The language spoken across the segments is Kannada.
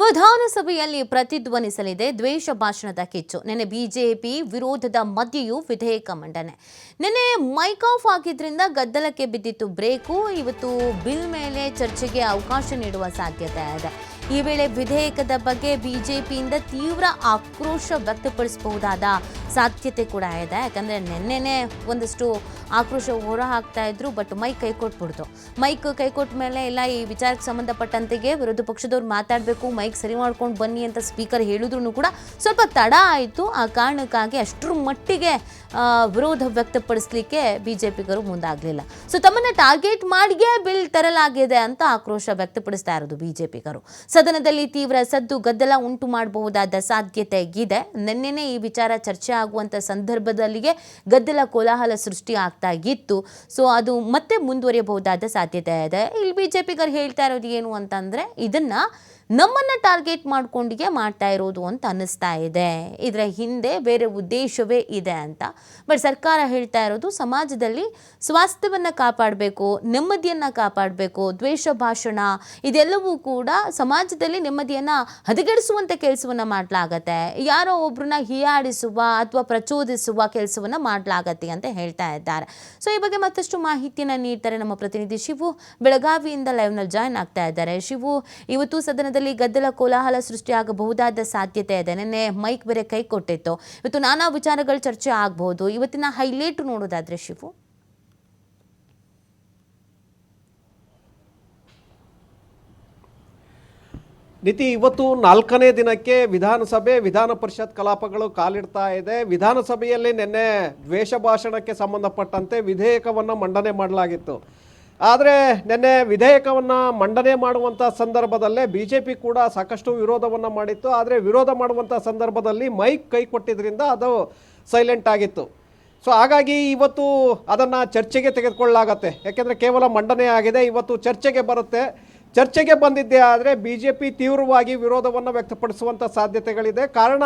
ವಿಧಾನಸಭೆಯಲ್ಲಿ ಪ್ರತಿಧ್ವನಿಸಲಿದೆ ದ್ವೇಷ ಭಾಷಣದ ಕಿಚ್ಚು. ನಿನ್ನೆ ಬಿಜೆಪಿ ವಿರೋಧದ ಮಧ್ಯೆಯೂ ವಿಧೇಯಕ ಮಂಡನೆ. ನಿನ್ನೆ ಮೈಕ್ ಆಫ್ ಆಗಿದ್ರಿಂದ ಗದ್ದಲಕ್ಕೆ ಬಿದ್ದಿತ್ತು ಬ್ರೇಕು. ಇವತ್ತು ಬಿಲ್ ಮೇಲೆ ಚರ್ಚೆಗೆ ಅವಕಾಶ ನೀಡುವ ಸಾಧ್ಯತೆ ಇದೆ. ಈ ವೇಳೆ ವಿಧೇಯಕದ ಬಗ್ಗೆ ಬಿಜೆಪಿಯಿಂದ ತೀವ್ರ ಆಕ್ರೋಶ ವ್ಯಕ್ತಪಡಿಸಬಹುದಾದ ಸಾಧ್ಯತೆ ಕೂಡ ಇದೆ. ಯಾಕಂದರೆ ನಿನ್ನೆನೇ ಒಂದಷ್ಟು ಆಕ್ರೋಶ ಹೊರ ಹಾಕ್ತಾ ಇದ್ರು, ಬಟ್ ಮೈಕ್ ಕೈಕೊಟ್ಬಿಡ್ತು. ಮೈಕ್ ಕೈಕೊಟ್ಟ ಮೇಲೆ ಇಲ್ಲ, ಈ ವಿಚಾರಕ್ಕೆ ಸಂಬಂಧಪಟ್ಟಂತೆಗೆ ವಿರೋಧ ಪಕ್ಷದವ್ರು ಮಾತಾಡಬೇಕು, ಮೈಕ್ ಸರಿ ಮಾಡ್ಕೊಂಡು ಬನ್ನಿ ಅಂತ ಸ್ಪೀಕರ್ ಹೇಳಿದ್ರು ಕೂಡ ಸ್ವಲ್ಪ ತಡ ಆಯಿತು. ಆ ಕಾರಣಕ್ಕಾಗಿ ಅಷ್ಟರ ಮಟ್ಟಿಗೆ ವಿರೋಧ ವ್ಯಕ್ತಪಡಿಸಲಿಕ್ಕೆ ಬಿಜೆಪಿಗರು ಮುಂದಾಗಲಿಲ್ಲ. ಸೊ ತಮ್ಮನ್ನು ಟಾರ್ಗೆಟ್ ಮಾಡಿಯೇ ಬಿಲ್ ತರಲಾಗಿದೆ ಅಂತ ಆಕ್ರೋಶ ವ್ಯಕ್ತಪಡಿಸ್ತಾ ಇರೋದು ಬಿಜೆಪಿಗರು. ಸದನದಲ್ಲಿ ತೀವ್ರ ಸದ್ದು ಗದ್ದಲ ಉಂಟು ಮಾಡಬಹುದಾದ ಸಾಧ್ಯತೆ ಇದೆ. ನಿನ್ನೆನೇ ಈ ವಿಚಾರ ಚರ್ಚೆ ಆಗುವಂಥ ಸಂದರ್ಭದಲ್ಲಿಯೇ ಗದ್ದಲ ಕೋಲಾಹಲ ಸೃಷ್ಟಿ ಆಗ್ತಾ ಇತ್ತು. ಸೊ ಅದು ಮತ್ತೆ ಮುಂದುವರಿಯಬಹುದಾದ ಸಾಧ್ಯತೆ ಇದೆ. ಇಲ್ಲಿ ಬಿಜೆಪಿಗರು ಹೇಳ್ತಾ ಇರೋದು ಏನು ಅಂತಂದರೆ, ಇದನ್ನ ನಮ್ಮನ್ನು ಟಾರ್ಗೆಟ್ ಮಾಡ್ಕೊಂಡಿಗೆ ಮಾಡ್ತಾ ಇರೋದು ಅಂತ ಅನ್ನಿಸ್ತಾ ಇದೆ. ಇದರ ಹಿಂದೆ ಬೇರೆ ಉದ್ದೇಶವೇ ಇದೆ ಅಂತ. ಬಟ್ ಸರ್ಕಾರ ಹೇಳ್ತಾ ಇರೋದು ಸಮಾಜದಲ್ಲಿ ಸ್ವಾಸ್ಥ್ಯವನ್ನು ಕಾಪಾಡಬೇಕು, ನೆಮ್ಮದಿಯನ್ನು ಕಾಪಾಡಬೇಕು. ದ್ವೇಷ ಭಾಷಣ ಇದೆಲ್ಲವೂ ಕೂಡ ಸಮಾಜದಲ್ಲಿ ನೆಮ್ಮದಿಯನ್ನು ಹದಗೆಡಿಸುವಂಥ ಕೆಲಸವನ್ನು ಮಾಡಲಾಗತ್ತೆ. ಯಾರೋ ಒಬ್ಬರನ್ನ ಹೀಯಾಡಿಸುವ ಅಥವಾ ಪ್ರಚೋದಿಸುವ ಕೆಲಸವನ್ನು ಮಾಡಲಾಗತ್ತೆ ಅಂತ ಹೇಳ್ತಾ ಇದ್ದಾರೆ. ಸೊ ಈ ಬಗ್ಗೆ ಮತ್ತಷ್ಟು ಮಾಹಿತಿಯನ್ನು ನೀಡ್ತಾರೆ ನಮ್ಮ ಪ್ರತಿನಿಧಿ ಶಿವು. ಬೆಳಗಾವಿಯಿಂದ ಲೈವ್ನಲ್ಲಿ ಜಾಯ್ನ್ ಆಗ್ತಾ ಇದ್ದಾರೆ. ಶಿವು, ಇವತ್ತು ಸದನದಲ್ಲಿ ಗದ್ದಲ ಕೋಲಾಹಲ ಸೃಷ್ಟಿಯಾಗಬಹುದಾದ ಸಾಧ್ಯತೆ ಇದೆ. ನಿನ್ನೆ ಮೈಕ್ ಬೇರೆ ಕೈ ಕೊಟ್ಟಿತ್ತು. ಇವತ್ತು ನಾನಾ ವಿಚಾರಗಳು ಚರ್ಚೆ ಆಗಬಹುದು. ಇವತ್ತಿನ ಹೈಲೈಟ್ ನೋಡೋದಾದ್ರೆ ಶಿವು. ನಿತಿ, ಇವತ್ತು 4ನೇ ದಿನಕ್ಕೆ ವಿಧಾನಸಭೆ ವಿಧಾನ ಪರಿಷತ್ ಕಲಾಪಗಳು ಕಾಲಿಡ್ತಾ ಇದೆ. ವಿಧಾನಸಭೆಯಲ್ಲಿ ನಿನ್ನೆ ದ್ವೇಷ ಭಾಷಣಕ್ಕೆ ಸಂಬಂಧಪಟ್ಟಂತೆ ವಿಧೇಯಕವನ್ನು ಮಂಡನೆ ಮಾಡಲಾಗಿತ್ತು. ಆದರೆ ನಿನ್ನೆ ವಿಧೇಯಕವನ್ನು ಮಂಡನೆ ಮಾಡುವಂಥ ಸಂದರ್ಭದಲ್ಲೇ ಬಿಜೆಪಿ ಕೂಡ ಸಾಕಷ್ಟು ವಿರೋಧವನ್ನು ಮಾಡಿತ್ತು. ಆದರೆ ವಿರೋಧ ಮಾಡುವಂಥ ಸಂದರ್ಭದಲ್ಲಿ ಮೈಕ್ ಕೈ ಕೊಟ್ಟಿದ್ದರಿಂದ ಅದು ಸೈಲೆಂಟ್ ಆಗಿತ್ತು. ಸೊ ಹಾಗಾಗಿ ಇವತ್ತು ಅದನ್ನು ಚರ್ಚೆಗೆ ತೆಗೆದುಕೊಳ್ಳಲಾಗತ್ತೆ. ಯಾಕೆಂದರೆ ಕೇವಲ ಮಂಡನೆ ಆಗಿದೆ, ಇವತ್ತು ಚರ್ಚೆಗೆ ಬರುತ್ತೆ. ಚರ್ಚೆಗೆ ಬಂದಿದ್ದೇ ಆದರೆ ಬಿಜೆಪಿ ತೀವ್ರವಾಗಿ ವಿರೋಧವನ್ನು ವ್ಯಕ್ತಪಡಿಸುವಂಥ ಸಾಧ್ಯತೆಗಳಿದೆ. ಕಾರಣ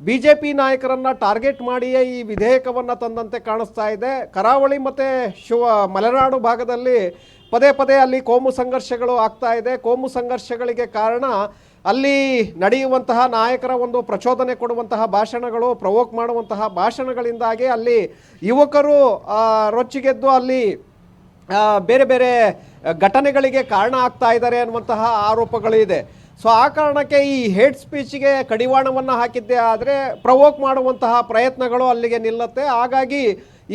ಬಿಜೆಪಿ ನಾಯಕರನ್ನು ಟಾರ್ಗೆಟ್ ಮಾಡಿಯೇ ಈ ವಿಧೇಯಕವನ್ನು ತಂದಂತೆ ಕಾಣಿಸ್ತಾ ಇದೆ. ಕರಾವಳಿ ಮತ್ತು ಮಲೆನಾಡು ಭಾಗದಲ್ಲಿ ಪದೇ ಪದೇ ಅಲ್ಲಿ ಕೋಮು ಸಂಘರ್ಷಗಳು ಆಗ್ತಾ ಇದೆ. ಕೋಮು ಸಂಘರ್ಷಗಳಿಗೆ ಕಾರಣ ಅಲ್ಲಿ ನಡೆಯುವಂತಹ ನಾಯಕರ ಒಂದು ಪ್ರಚೋದನೆ ಕೊಡುವಂತಹ ಭಾಷಣಗಳು, ಪ್ರವೋಕ್ ಮಾಡುವಂತಹ ಭಾಷಣಗಳಿಂದಾಗಿ ಅಲ್ಲಿ ಯುವಕರು ರೊಚ್ಚಿಗೆದ್ದು ಅಲ್ಲಿ ಬೇರೆ ಬೇರೆ ಘಟನೆಗಳಿಗೆ ಕಾರಣ ಆಗ್ತಾ ಇದ್ದಾರೆ ಅನ್ನುವಂತಹ ಆರೋಪಗಳಿದೆ. ಸೊ ಆ ಕಾರಣಕ್ಕೆ ಈ ಹೇಟ್ ಸ್ಪೀಚ್ಗೆ ಕಡಿವಾಣವನ್ನು ಹಾಕಿದ್ದೇ ಆದರೆ ಪ್ರವೋಕ್ ಮಾಡುವಂತಹ ಪ್ರಯತ್ನಗಳು ಅಲ್ಲಿಗೆ ನಿಲ್ಲುತ್ತೆ. ಹಾಗಾಗಿ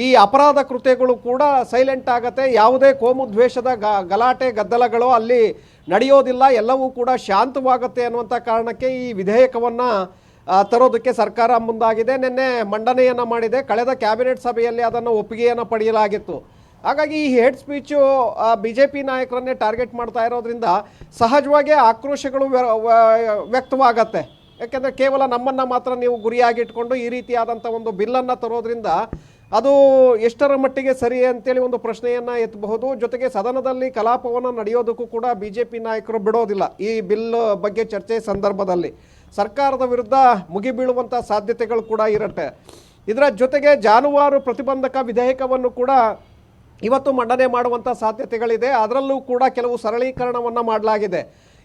ಈ ಅಪರಾಧ ಕೃತ್ಯಗಳು ಕೂಡ ಸೈಲೆಂಟ್ ಆಗುತ್ತೆ. ಯಾವುದೇ ಕೋಮು ದ್ವೇಷದ ಗಲಾಟೆ ಗದ್ದಲಗಳು ಅಲ್ಲಿ ನಡೆಯೋದಿಲ್ಲ, ಎಲ್ಲವೂ ಕೂಡ ಶಾಂತವಾಗುತ್ತೆ ಅನ್ನುವಂಥ ಕಾರಣಕ್ಕೆ ಈ ವಿಧೇಯಕವನ್ನು ತರೋದಕ್ಕೆ ಸರ್ಕಾರ ಮುಂದಾಗಿದೆ. ನಿನ್ನೆ ಮಂಡನೆಯನ್ನು ಮಾಡಿದೆ. ಕಳೆದ ಕ್ಯಾಬಿನೆಟ್ ಸಭೆಯಲ್ಲಿ ಅದನ್ನು ಒಪ್ಪಿಗೆಯನ್ನು ಪಡೆಯಲಾಗಿತ್ತು. ಹಾಗಾಗಿ ಈ ಹೇಟ್ ಸ್ಪೀಚು ಬಿಜೆಪಿ ನಾಯಕರನ್ನೇ ಟಾರ್ಗೆಟ್ ಮಾಡ್ತಾ ಇರೋದ್ರಿಂದ ಸಹಜವಾಗಿ ಆಕ್ರೋಶಗಳು ವ್ಯಕ್ತವಾಗತ್ತೆ. ಯಾಕೆಂದರೆ ಕೇವಲ ನಮ್ಮನ್ನು ಮಾತ್ರ ನೀವು ಗುರಿಯಾಗಿಟ್ಕೊಂಡು ಈ ರೀತಿಯಾದಂಥ ಒಂದು ಬಿಲ್ಲನ್ನು ತರೋದ್ರಿಂದ ಅದು ಎಷ್ಟರ ಮಟ್ಟಿಗೆ ಸರಿ ಅಂತೇಳಿ ಒಂದು ಪ್ರಶ್ನೆಯನ್ನು ಎತ್ತಬಹುದು. ಜೊತೆಗೆ ಸದನದಲ್ಲಿ ಕಲಾಪವನ್ನು ನಡೆಯೋದಕ್ಕೂ ಕೂಡ ಬಿಜೆಪಿ ನಾಯಕರು ಬಿಡೋದಿಲ್ಲ. ಈ ಬಿಲ್ ಬಗ್ಗೆ ಚರ್ಚೆ ಸಂದರ್ಭದಲ್ಲಿ ಸರ್ಕಾರದ ವಿರುದ್ಧ ಮುಗಿಬೀಳುವಂಥ ಸಾಧ್ಯತೆಗಳು ಕೂಡ ಇರುತ್ತೆ. ಇದರ ಜೊತೆಗೆ ಜಾನುವಾರು ಪ್ರತಿಬಂಧಕ ವಿಧೇಯಕವನ್ನು ಕೂಡ ಇವತ್ತು ಮಂಡನೆ ಮಾಡುವಂಥ ಸಾಧ್ಯತೆಗಳಿದೆ. ಅದರಲ್ಲೂ ಕೂಡ ಕೆಲವು ಸರಳೀಕರಣವನ್ನು ಮಾಡಲಾಗಿದೆ.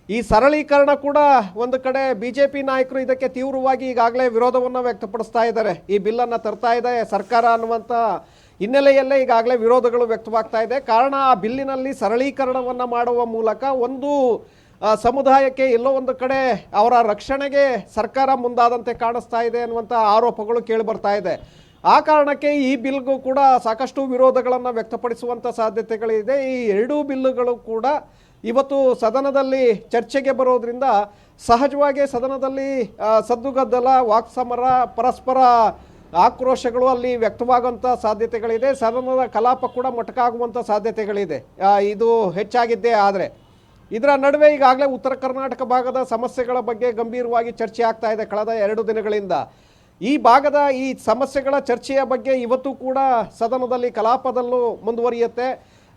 ಈ ಸರಳೀಕರಣ ಕೂಡ ಒಂದು ಕಡೆ ಬಿಜೆಪಿ ನಾಯಕರು ಇದಕ್ಕೆ ತೀವ್ರವಾಗಿ ಈಗಾಗಲೇ ವಿರೋಧವನ್ನು ವ್ಯಕ್ತಪಡಿಸ್ತಾ ಇದ್ದಾರೆ. ಈ ಬಿಲ್ಲನ್ನು ತರ್ತಾ ಇದೆ ಸರ್ಕಾರ ಅನ್ನುವಂಥ ಹಿನ್ನೆಲೆಯಲ್ಲೇ ಈಗಾಗಲೇ ವಿರೋಧಗಳು ವ್ಯಕ್ತವಾಗ್ತಾ ಇದೆ. ಕಾರಣ ಆ ಬಿಲ್ಲಿನಲ್ಲಿ ಸರಳೀಕರಣವನ್ನು ಮಾಡುವ ಮೂಲಕ ಒಂದು ಸಮುದಾಯಕ್ಕೆ ಎಲ್ಲೋ ಒಂದು ಕಡೆ ಅವರ ರಕ್ಷಣೆಗೆ ಸರ್ಕಾರ ಮುಂದಾದಂತೆ ಕಾಣಿಸ್ತಾ ಇದೆ ಅನ್ನುವಂಥ ಆರೋಪಗಳು ಕೇಳಿಬರ್ತಾ ಇದೆ. ಆ ಕಾರಣಕ್ಕೆ ಈ ಬಿಲ್ಗೂ ಕೂಡ ಸಾಕಷ್ಟು ವಿರೋಧಗಳನ್ನು ವ್ಯಕ್ತಪಡಿಸುವಂಥ ಸಾಧ್ಯತೆಗಳಿದೆ. ಈ ಎರಡೂ ಬಿಲ್ಲುಗಳು ಕೂಡ ಇವತ್ತು ಸದನದಲ್ಲಿ ಚರ್ಚೆಗೆ ಬರೋದ್ರಿಂದ ಸಹಜವಾಗಿ ಸದನದಲ್ಲಿ ಸದ್ದುಗದ್ದಲ, ವಾಕ್ಸಮರ, ಪರಸ್ಪರ ಆಕ್ರೋಶಗಳು ಅಲ್ಲಿ ವ್ಯಕ್ತವಾಗುವಂಥ ಸಾಧ್ಯತೆಗಳಿದೆ. ಸದನದ ಕಲಾಪ ಕೂಡ ಮೊಟಕಾಗುವಂಥ ಸಾಧ್ಯತೆಗಳಿದೆ ಇದು ಹೆಚ್ಚಾಗಿದ್ದೇ ಆದರೆ. ಇದರ ನಡುವೆ ಈಗಾಗಲೇ ಉತ್ತರ ಕರ್ನಾಟಕ ಭಾಗದ ಸಮಸ್ಯೆಗಳ ಬಗ್ಗೆ ಗಂಭೀರವಾಗಿ ಚರ್ಚೆ ಆಗ್ತಾ ಇದೆ ಕಳೆದ 2 ದಿನಗಳಿಂದ. ಈ ಭಾಗದ ಈ ಸಮಸ್ಯೆಗಳ ಚರ್ಚೆಯ ಬಗ್ಗೆ ಇವತ್ತು ಕೂಡ ಸದನದಲ್ಲಿ ಕಲಾಪದಲ್ಲೂ ಮುಂದುವರಿಯುತ್ತೆ.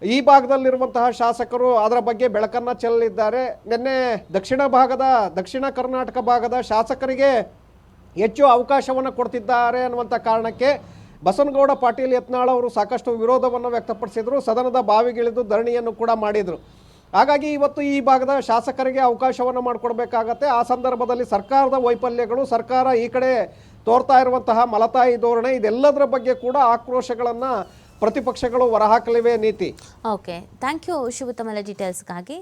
ಈ ಭಾಗದಲ್ಲಿರುವಂತಹ ಶಾಸಕರು ಅದರ ಬಗ್ಗೆ ಬೆಳಕನ್ನು ಚೆಲ್ಲಲಿದ್ದಾರೆ. ನಿನ್ನೆ ದಕ್ಷಿಣ ಕರ್ನಾಟಕ ಭಾಗದ ಶಾಸಕರಿಗೆ ಹೆಚ್ಚು ಅವಕಾಶವನ್ನು ಕೊಡ್ತಿದ್ದಾರೆ ಅನ್ನುವಂಥ ಕಾರಣಕ್ಕೆ ಬಸನಗೌಡ ಪಾಟೀಲ್ ಯತ್ನಾಳ್ ಅವರು ಸಾಕಷ್ಟು ವಿರೋಧವನ್ನು ವ್ಯಕ್ತಪಡಿಸಿದರು. ಸದನದ ಬಾವಿಗಿಳಿದು ಧರಣಿಯನ್ನು ಕೂಡ ಮಾಡಿದರು. ಹಾಗಾಗಿ ಇವತ್ತು ಈ ಭಾಗದ ಶಾಸಕರಿಗೆ ಅವಕಾಶವನ್ನು ಮಾಡಿಕೊಡ್ಬೇಕಾಗತ್ತೆ. ಆ ಸಂದರ್ಭದಲ್ಲಿ ಸರ್ಕಾರದ ವೈಫಲ್ಯಗಳು, ಸರ್ಕಾರ ಈ ಕಡೆ ತೋರ್ತಾ ಇರುವಂತಹ ಮಲತಾಯಿ ಧೋರಣೆ, ಇದೆಲ್ಲದರ ಬಗ್ಗೆ ಕೂಡ ಆಕ್ರೋಶಗಳನ್ನು ಪ್ರತಿಪಕ್ಷಗಳು ಹೊರಹಾಕಲಿವೆ ನೀತಿ. ಓಕೆ, ಥ್ಯಾಂಕ್ ಯು ಶಿವತಮಲ ಡೀಟೇಲ್ಸ್ಗಾಗಿ.